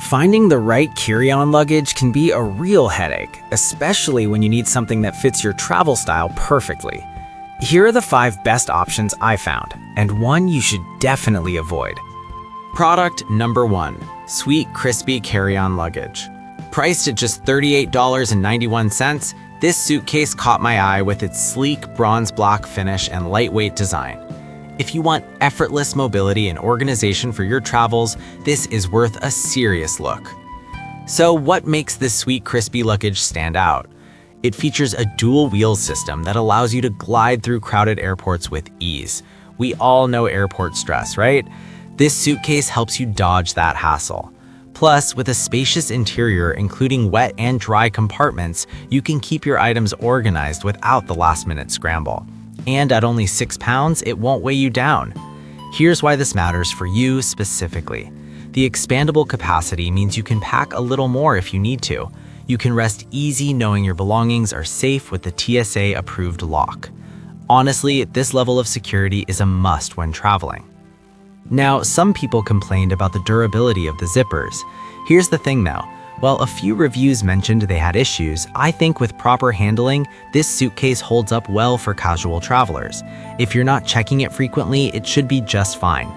Finding the right carry-on luggage can be a real headache, especially when you need something that fits your travel style perfectly. Here are the 5 best options I found, and one you should definitely avoid. Product number 1, Sweet Crispy Carry-On Luggage. Priced at just $38.91, this suitcase caught my eye with its sleek bronze black finish and lightweight design. If you want effortless mobility and organization for your travels, this is worth a serious look. So what makes this Sweet Crispy luggage stand out? It features a dual wheel system that allows you to glide through crowded airports with ease. We all know airport stress, right? This suitcase helps you dodge that hassle. Plus, with a spacious interior including wet and dry compartments, you can keep your items organized without the last-minute scramble. And at only 6 pounds, it won't weigh you down. Here's why this matters for you specifically. The expandable capacity means you can pack a little more if you need to. You can rest easy knowing your belongings are safe with the TSA-approved lock. Honestly, this level of security is a must when traveling. Now, some people complained about the durability of the zippers. Here's the thing though, while a few reviews mentioned they had issues, I think with proper handling, this suitcase holds up well for casual travelers. If you're not checking it frequently, it should be just fine.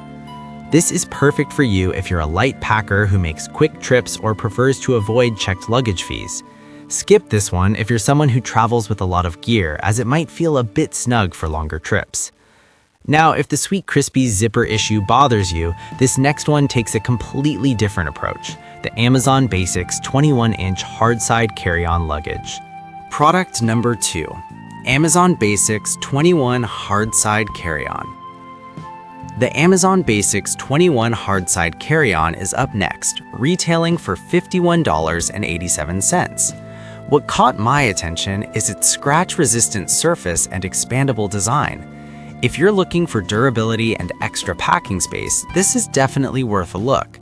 This is perfect for you if you're a light packer who makes quick trips or prefers to avoid checked luggage fees. Skip this one if you're someone who travels with a lot of gear, as it might feel a bit snug for longer trips. Now, if the Sweet Crispy zipper issue bothers you, this next one takes a completely different approach. The Amazon Basics 21-inch hardside carry-on luggage. Product number 2, Amazon Basics 21 hardside carry-on. The Amazon Basics 21 hardside carry-on is up next, retailing for $51.87. What caught my attention is its scratch-resistant surface and expandable design. If you're looking for durability and extra packing space, this is definitely worth a look.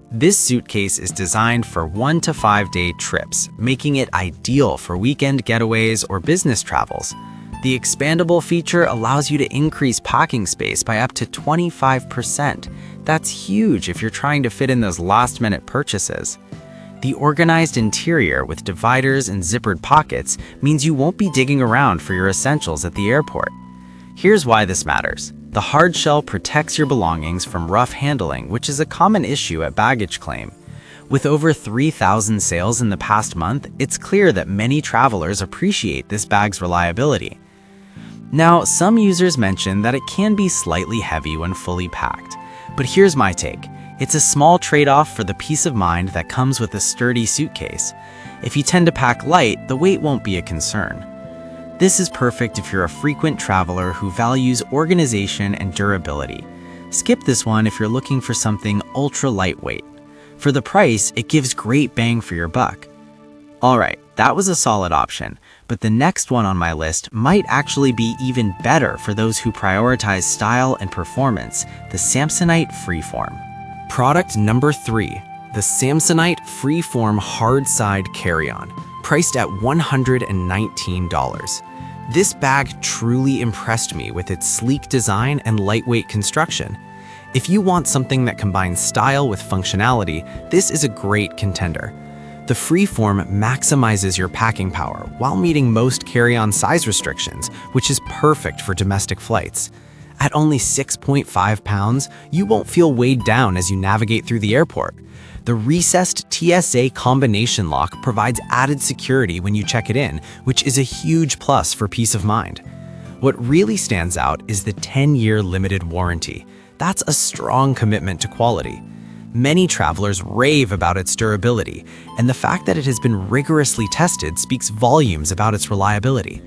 This suitcase is designed for 1 to 5 day trips, making it ideal for weekend getaways or business travels. The expandable feature allows you to increase packing space by up to 25%. That's huge if you're trying to fit in those last-minute purchases. The organized interior with dividers and zippered pockets means you won't be digging around for your essentials at the airport. Here's why this matters. The hard shell protects your belongings from rough handling, which is a common issue at baggage claim. With over 3,000 sales in the past month, it's clear that many travelers appreciate this bag's reliability. Now, some users mention that it can be slightly heavy when fully packed, but here's my take. It's a small trade-off for the peace of mind that comes with a sturdy suitcase. If you tend to pack light, the weight won't be a concern. This is perfect if you're a frequent traveler who values organization and durability. Skip this one if you're looking for something ultra lightweight. For the price, it gives great bang for your buck. Alright, that was a solid option, but the next one on my list might actually be even better for those who prioritize style and performance, the Samsonite Freeform. Product number 3, the Samsonite Freeform Hardside Carry-On, priced at $119. This bag truly impressed me with its sleek design and lightweight construction. If you want something that combines style with functionality, this is a great contender. The Freeform maximizes your packing power while meeting most carry-on size restrictions, which is perfect for domestic flights. At only 6.5 pounds, you won't feel weighed down as you navigate through the airport. The recessed TSA combination lock provides added security when you check it in, which is a huge plus for peace of mind. What really stands out is the 10-year limited warranty. That's a strong commitment to quality. Many travelers rave about its durability, and the fact that it has been rigorously tested speaks volumes about its reliability.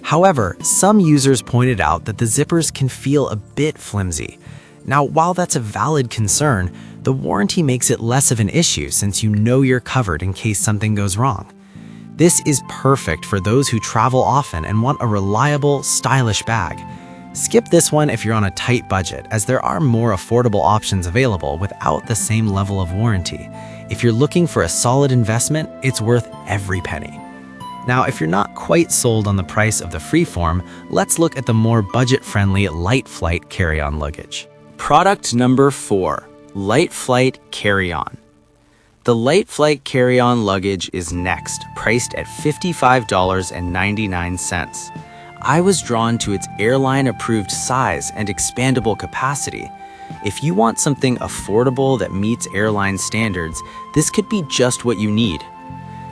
However, some users pointed out that the zippers can feel a bit flimsy. Now, while that's a valid concern, the warranty makes it less of an issue since you know you're covered in case something goes wrong. This is perfect for those who travel often and want a reliable, stylish bag. Skip this one if you're on a tight budget, as there are more affordable options available without the same level of warranty. If you're looking for a solid investment, it's worth every penny. Now, if you're not quite sold on the price of the Freeform, let's look at the more budget-friendly Light Flight carry-on luggage. Product number 4, Light Flight Carry-On. The Light Flight carry-on luggage is next, priced at $55.99. I was drawn to its airline-approved size and expandable capacity. If you want something affordable that meets airline standards, this could be just what you need.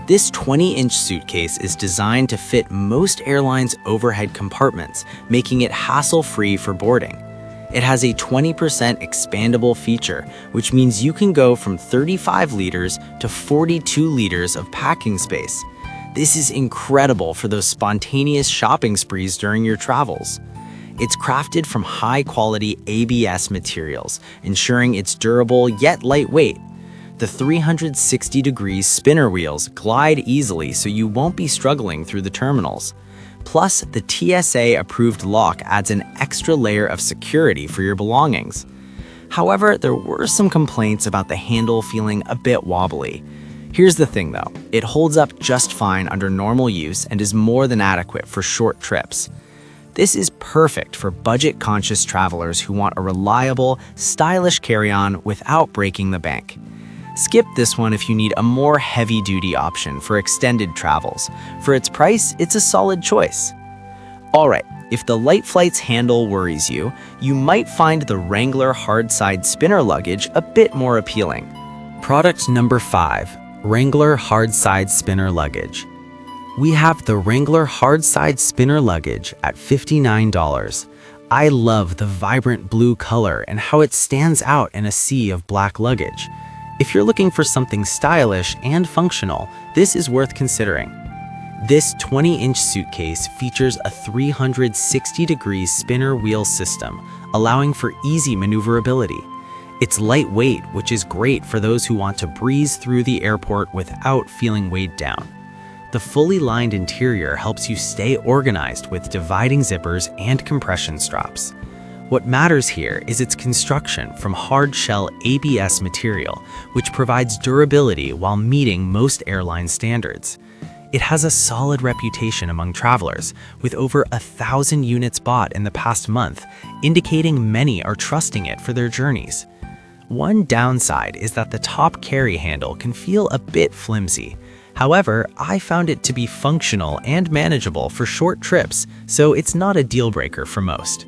This 20-inch suitcase is designed to fit most airlines' overhead compartments, making it hassle-free for boarding. It has a 20% expandable feature, which means you can go from 35 liters to 42 liters of packing space. This is incredible for those spontaneous shopping sprees during your travels. It's crafted from high-quality ABS materials, ensuring it's durable yet lightweight. The 360-degree spinner wheels glide easily so you won't be struggling through the terminals. Plus, the TSA-approved lock adds an extra layer of security for your belongings. However, there were some complaints about the handle feeling a bit wobbly. Here's the thing though, it holds up just fine under normal use and is more than adequate for short trips. This is perfect for budget-conscious travelers who want a reliable, stylish carry-on without breaking the bank. Skip this one if you need a more heavy-duty option for extended travels. For its price, it's a solid choice. Alright, if the Light Flight's handle worries you, you might find the Wrangler hardside spinner luggage a bit more appealing. Product number 5, Wrangler hardside spinner luggage. We have the Wrangler hardside spinner luggage at $59. I love the vibrant blue color and how it stands out in a sea of black luggage. If you're looking for something stylish and functional, this is worth considering. This 20-inch suitcase features a 360-degree spinner wheel system, allowing for easy maneuverability. It's lightweight, which is great for those who want to breeze through the airport without feeling weighed down. The fully lined interior helps you stay organized with dividing zippers and compression straps. What matters here is its construction from hard-shell ABS material, which provides durability while meeting most airline standards. It has a solid reputation among travelers, with over 1,000 units bought in the past month, indicating many are trusting it for their journeys. One downside is that the top carry handle can feel a bit flimsy. However, I found it to be functional and manageable for short trips, so it's not a deal breaker for most.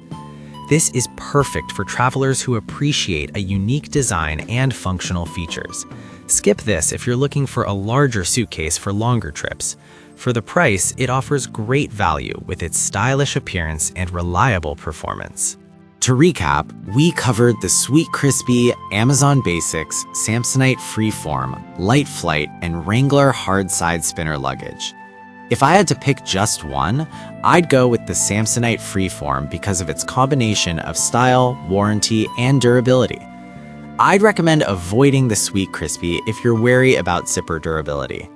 This is perfect for travelers who appreciate a unique design and functional features. Skip this if you're looking for a larger suitcase for longer trips. For the price, it offers great value with its stylish appearance and reliable performance. To recap, we covered the Sweet Crispy, Amazon Basics, Samsonite Freeform, Light Flight, and Wrangler hardside spinner luggage. If I had to pick just one, I'd go with the Samsonite Freeform because of its combination of style, warranty, and durability. I'd recommend avoiding the Sweet Crispy if you're wary about zipper durability.